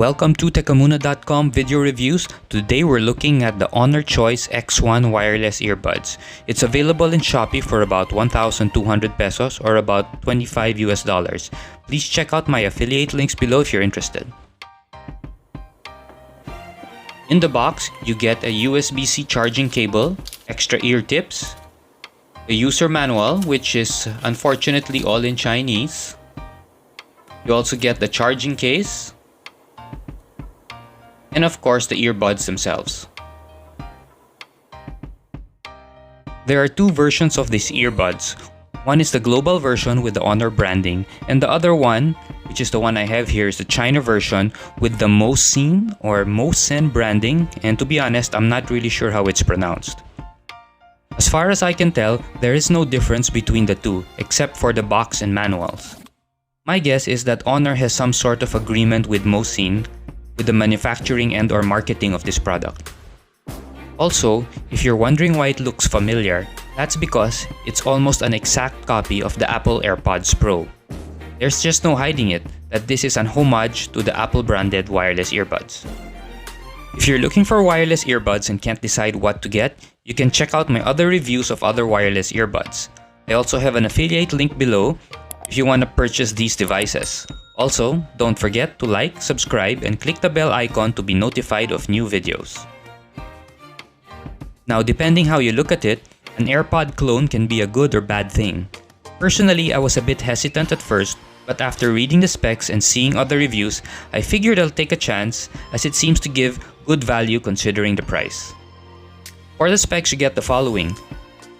Welcome to Techamuna.com video reviews. Today we're looking at the Honor Choice X1 wireless earbuds. It's available in Shopee for about 1,200 pesos or about $25 US. Please check out my affiliate links below if you're interested. In the box, you get a USB-C charging cable, extra ear tips, a user manual which is unfortunately all in Chinese. You also get the charging case, and of course the earbuds themselves. There are two versions of these earbuds. One is the global version with the Honor branding, and the other one, which is the one I have here, is the China version with the Moecen or Moecen branding, and to be honest, I'm not really sure how it's pronounced. As far as I can tell, there is no difference between the two, except for the box and manuals. My guess is that Honor has some sort of agreement with Moecen with the manufacturing and or marketing of this product. Also, if you're wondering why it looks familiar, that's because it's almost an exact copy of the Apple AirPods Pro. There's just no hiding it that this is an homage to the Apple branded wireless earbuds. If you're looking for wireless earbuds and can't decide what to get, you can check out my other reviews of other wireless earbuds. I also have an affiliate link below if you want to purchase these devices. Also, don't forget to like, subscribe, and click the bell icon to be notified of new videos. Now, depending how you look at it, an AirPod clone can be a good or bad thing. Personally, I was a bit hesitant at first, but after reading the specs and seeing other reviews, I figured I'll take a chance as it seems to give good value considering the price. For the specs, you get the following: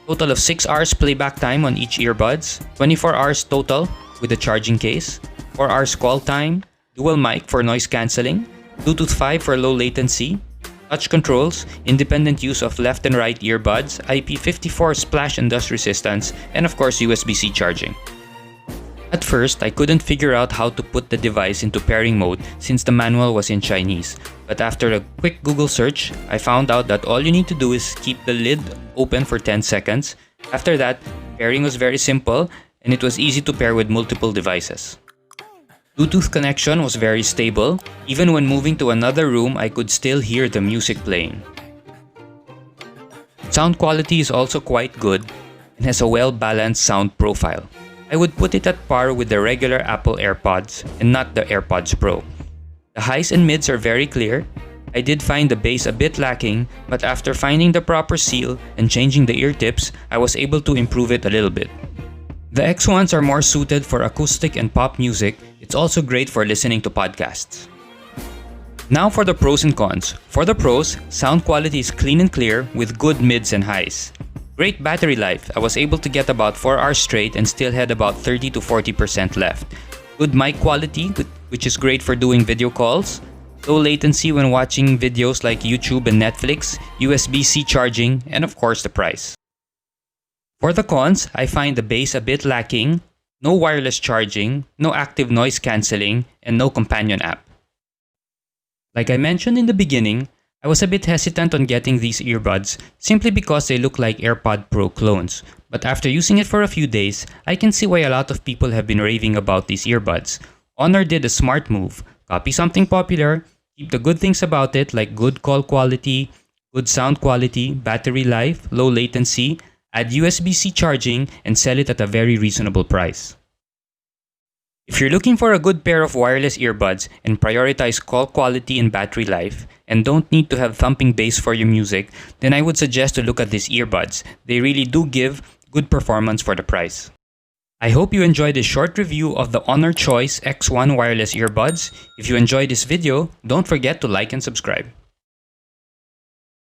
total of 6 hours playback time on each earbuds, 24 hours total with the charging case, 4 hours call time, dual mic for noise cancelling, Bluetooth 5 for low latency, touch controls, independent use of left and right earbuds, IP54 splash and dust resistance, and of course USB-C charging. At first, I couldn't figure out how to put the device into pairing mode since the manual was in Chinese, but after a quick Google search, I found out that all you need to do is keep the lid open for 10 seconds. After that, pairing was very simple and it was easy to pair with multiple devices. Bluetooth connection was very stable. Even when moving to another room, I could still hear the music playing. Sound quality is also quite good and has a well-balanced sound profile. I would put it at par with the regular Apple AirPods and not the AirPods Pro. The highs and mids are very clear. I did find the bass a bit lacking, but after finding the proper seal and changing the ear tips, I was able to improve it a little bit. The X1s are more suited for acoustic and pop music. It's also great for listening to podcasts. Now for the pros and cons. For the pros, sound quality is clean and clear with good mids and highs. Great battery life. I was able to get about 4 hours straight and still had about 30 to 40% left. Good mic quality, which is great for doing video calls. Low latency when watching videos like YouTube and Netflix. USB-C charging, and of course the price. For the cons, I find the bass a bit lacking, no wireless charging, no active noise cancelling, and no companion app. Like I mentioned in the beginning, I was a bit hesitant on getting these earbuds simply because they look like AirPod Pro clones. But after using it for a few days, I can see why a lot of people have been raving about these earbuds. Honor did a smart move: copy something popular, keep the good things about it like good call quality, good sound quality, battery life, low latency, add USB-C charging, and sell it at a very reasonable price. If you're looking for a good pair of wireless earbuds and prioritize call quality and battery life, and don't need to have thumping bass for your music, then I would suggest to look at these earbuds. They really do give good performance for the price. I hope you enjoyed this short review of the Honor Choice X1 wireless earbuds. If you enjoyed this video, don't forget to like and subscribe.